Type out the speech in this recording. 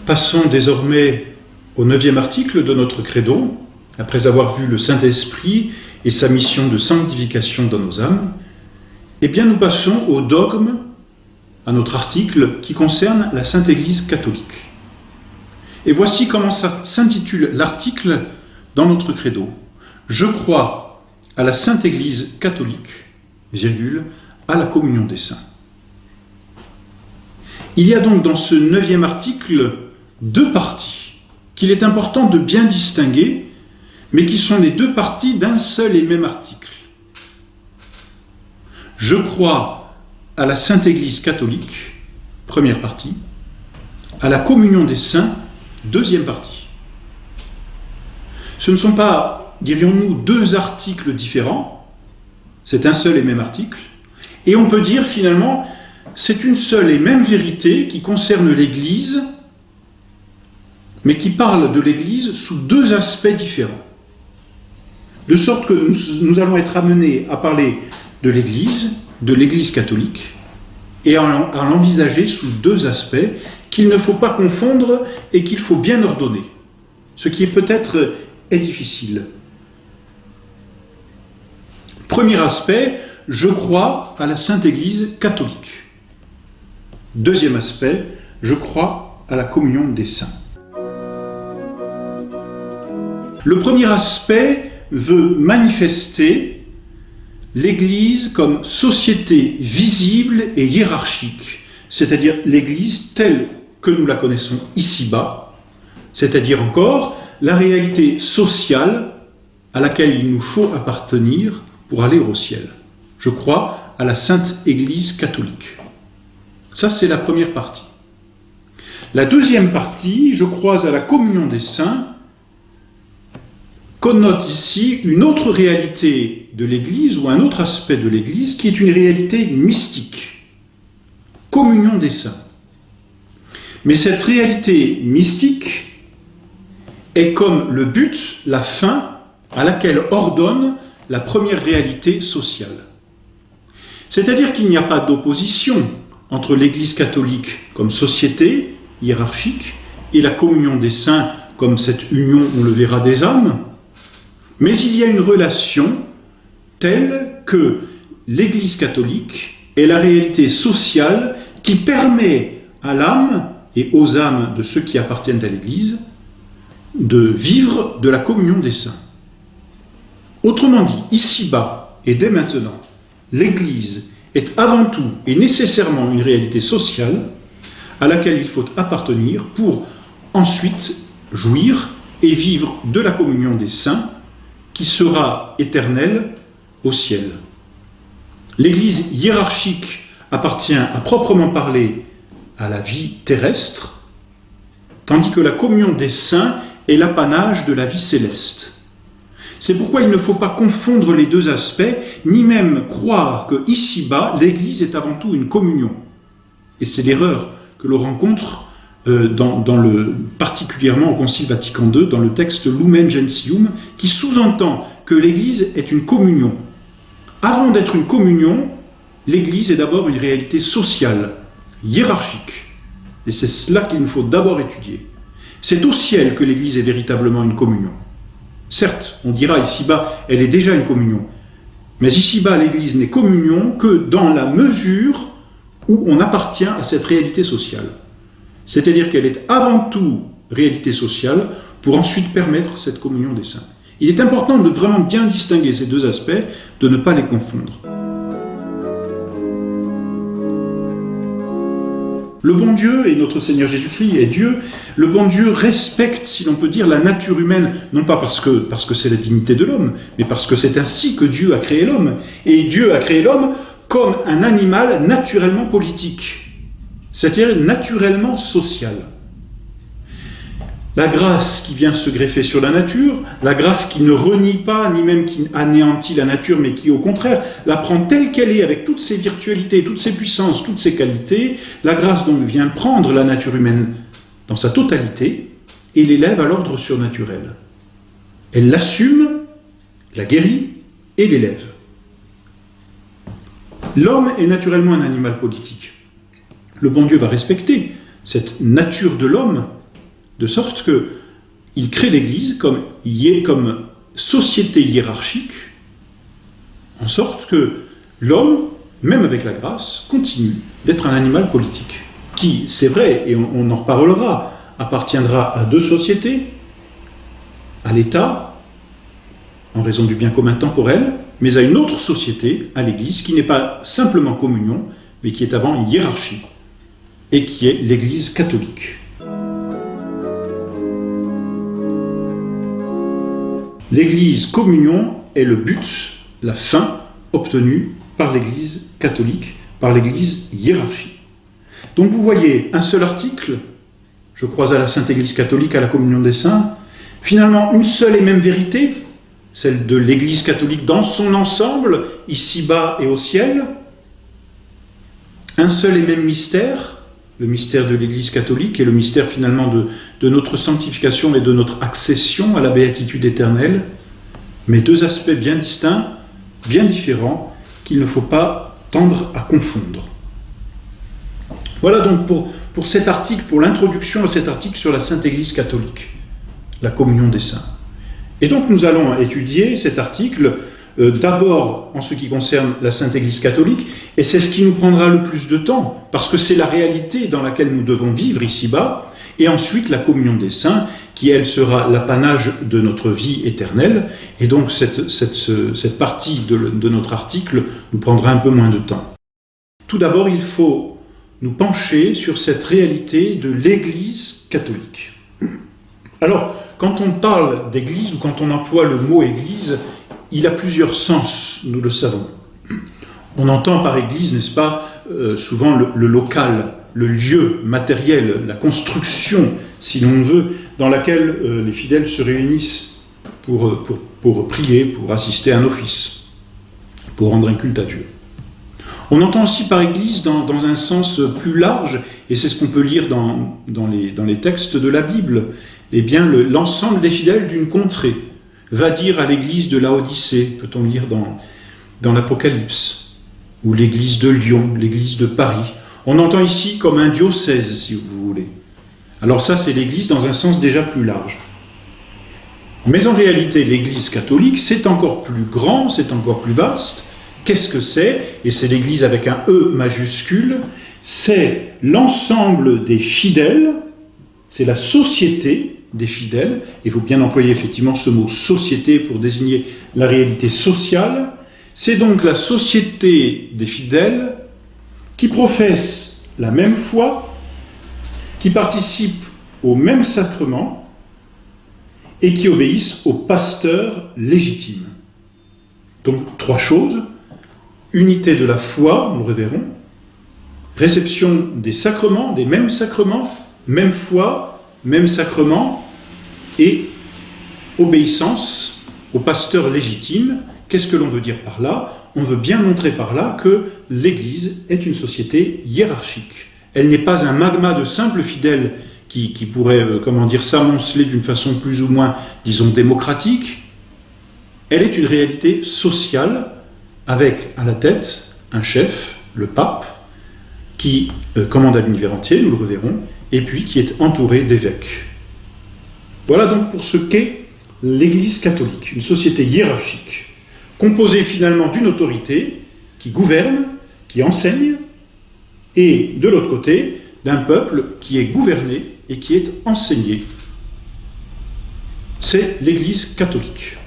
Passons désormais au 9e article de notre credo, après avoir vu le Saint-Esprit et sa mission de sanctification dans nos âmes. Eh bien, nous passons au dogme, à notre article qui concerne la Sainte Église catholique. Et voici comment s'intitule l'article dans notre credo. Je crois à la Sainte Église catholique, virgule, à la communion des saints. Il y a donc dans ce 9e article deux parties qu'il est important de bien distinguer, mais qui sont les deux parties d'un seul et même article. Je crois à la Sainte Église catholique, première partie, à la communion des saints, deuxième partie. Ce ne sont pas, dirions-nous, deux articles différents, c'est un seul et même article, et on peut dire finalement, c'est une seule et même vérité qui concerne l'Église, mais qui parle de l'Église sous deux aspects différents. De sorte que nous allons être amenés à parler de l'Église catholique, et à l'envisager sous deux aspects qu'il ne faut pas confondre et qu'il faut bien ordonner, ce qui peut-être est difficile. Premier aspect, je crois à la Sainte Église catholique. Deuxième aspect, je crois à la communion des saints. Le premier aspect veut manifester l'Église comme société visible et hiérarchique, c'est-à-dire l'Église telle que nous la connaissons ici-bas, c'est-à-dire encore la réalité sociale à laquelle il nous faut appartenir pour aller au ciel. Je crois à la Sainte Église catholique. Ça, c'est la première partie. La deuxième partie, je crois à la communion des saints, connote ici une autre réalité de l'Église ou un autre aspect de l'Église qui est une réalité mystique. Communion des saints. Mais cette réalité mystique est comme le but, la fin à laquelle ordonne la première réalité sociale. C'est-à-dire qu'il n'y a pas d'opposition entre l'Église catholique comme société hiérarchique et la communion des saints comme cette union, on le verra, des âmes, mais il y a une relation telle que l'Église catholique est la réalité sociale qui permet à l'âme et aux âmes de ceux qui appartiennent à l'Église de vivre de la communion des saints. Autrement dit, ici-bas et dès maintenant, l'Église est avant tout et nécessairement une réalité sociale à laquelle il faut appartenir pour ensuite jouir et vivre de la communion des saints qui sera éternelle au ciel. L'Église hiérarchique appartient à proprement parler à la vie terrestre, tandis que la communion des saints est l'apanage de la vie céleste. C'est pourquoi il ne faut pas confondre les deux aspects, ni même croire que ici-bas, l'Église est avant tout une communion. Et c'est l'erreur que l'on rencontre particulièrement au Concile Vatican II, dans le texte Lumen Gentium, qui sous-entend que l'Église est une communion. Avant d'être une communion, l'Église est d'abord une réalité sociale, hiérarchique. Et c'est cela qu'il nous faut d'abord étudier. C'est au ciel que l'Église est véritablement une communion. Certes, on dira ici-bas, elle est déjà une communion. Mais ici-bas, l'Église n'est communion que dans la mesure où on appartient à cette réalité sociale. C'est-à-dire qu'elle est avant tout réalité sociale pour ensuite permettre cette communion des saints. Il est important de vraiment bien distinguer ces deux aspects, de ne pas les confondre. Le bon Dieu, et notre Seigneur Jésus-Christ est Dieu, le bon Dieu respecte, si l'on peut dire, la nature humaine, non pas parce que c'est la dignité de l'homme, mais parce que c'est ainsi que Dieu a créé l'homme. Et Dieu a créé l'homme comme un animal naturellement politique, c'est-à-dire naturellement social. La grâce qui vient se greffer sur la nature, la grâce qui ne renie pas, ni même qui anéantit la nature, mais qui au contraire la prend telle qu'elle est, avec toutes ses virtualités, toutes ses puissances, toutes ses qualités, la grâce donc vient prendre la nature humaine dans sa totalité et l'élève à l'ordre surnaturel. Elle l'assume, la guérit et l'élève. L'homme est naturellement un animal politique. Le bon Dieu va respecter cette nature de l'homme de sorte qu'il crée l'Église comme société hiérarchique, en sorte que l'homme, même avec la grâce, continue d'être un animal politique, qui, c'est vrai, et on en reparlera, appartiendra à deux sociétés, à l'État, en raison du bien commun temporel, mais à une autre société, à l'Église, qui n'est pas simplement communion, mais qui est avant hiérarchie, et qui est l'Église catholique. L'Église communion est le but, la fin obtenue par l'Église catholique, par l'Église hiérarchie. Donc vous voyez, un seul article, je crois à la Sainte Église catholique, à la communion des saints, finalement une seule et même vérité, celle de l'Église catholique dans son ensemble, ici-bas et au ciel, un seul et même mystère, le mystère de l'Église catholique et le mystère finalement de notre sanctification et de notre accession à la béatitude éternelle, mais deux aspects bien distincts, bien différents, qu'il ne faut pas tendre à confondre. Voilà donc pour cet article, pour l'introduction à cet article sur la Sainte Église catholique, la communion des saints. Et donc nous allons étudier cet article d'abord en ce qui concerne la Sainte Église catholique, et c'est ce qui nous prendra le plus de temps, parce que c'est la réalité dans laquelle nous devons vivre ici-bas, et ensuite la communion des saints, qui elle sera l'apanage de notre vie éternelle, et donc cette partie de notre article nous prendra un peu moins de temps. Tout d'abord, il faut nous pencher sur cette réalité de l'Église catholique. Alors, quand on parle d'Église, ou quand on emploie le mot Église, il a plusieurs sens, nous le savons. On entend par Église, n'est-ce pas, souvent le local, le lieu matériel, la construction, si l'on veut, dans laquelle les fidèles se réunissent pour prier, pour assister à un office, pour rendre un culte à Dieu. On entend aussi par Église dans un sens plus large, et c'est ce qu'on peut lire dans les textes de la Bible, eh bien l'ensemble des fidèles d'une contrée va dire à l'église de Laodicée, peut-on lire dans l'Apocalypse, ou l'église de Lyon, l'église de Paris. On entend ici comme un diocèse, si vous voulez. Alors ça, c'est l'église dans un sens déjà plus large. Mais en réalité, l'église catholique, c'est encore plus grand, c'est encore plus vaste. Qu'est-ce que c'est? Et c'est l'église avec un E majuscule. C'est l'ensemble des fidèles, c'est la société des fidèles, il faut bien employer effectivement ce mot société pour désigner la réalité sociale. C'est donc la société des fidèles qui professent la même foi, qui participent au même sacrement et qui obéissent au pasteur légitime. Donc trois choses: unité de la foi, nous le reverrons, réception des sacrements, des mêmes sacrements, même foi, même sacrement, et obéissance au pasteur légitime. Qu'est-ce que l'on veut dire par là? On veut bien montrer par là que l'Église est une société hiérarchique. Elle n'est pas un magma de simples fidèles qui pourrait, s'amonceler d'une façon plus ou moins, disons, démocratique. Elle est une réalité sociale, avec à la tête un chef, le pape, qui commande à l'univers entier, nous le reverrons, et puis qui est entouré d'évêques. Voilà donc pour ce qu'est l'Église catholique, une société hiérarchique, composée finalement d'une autorité qui gouverne, qui enseigne, et de l'autre côté, d'un peuple qui est gouverné et qui est enseigné. C'est l'Église catholique.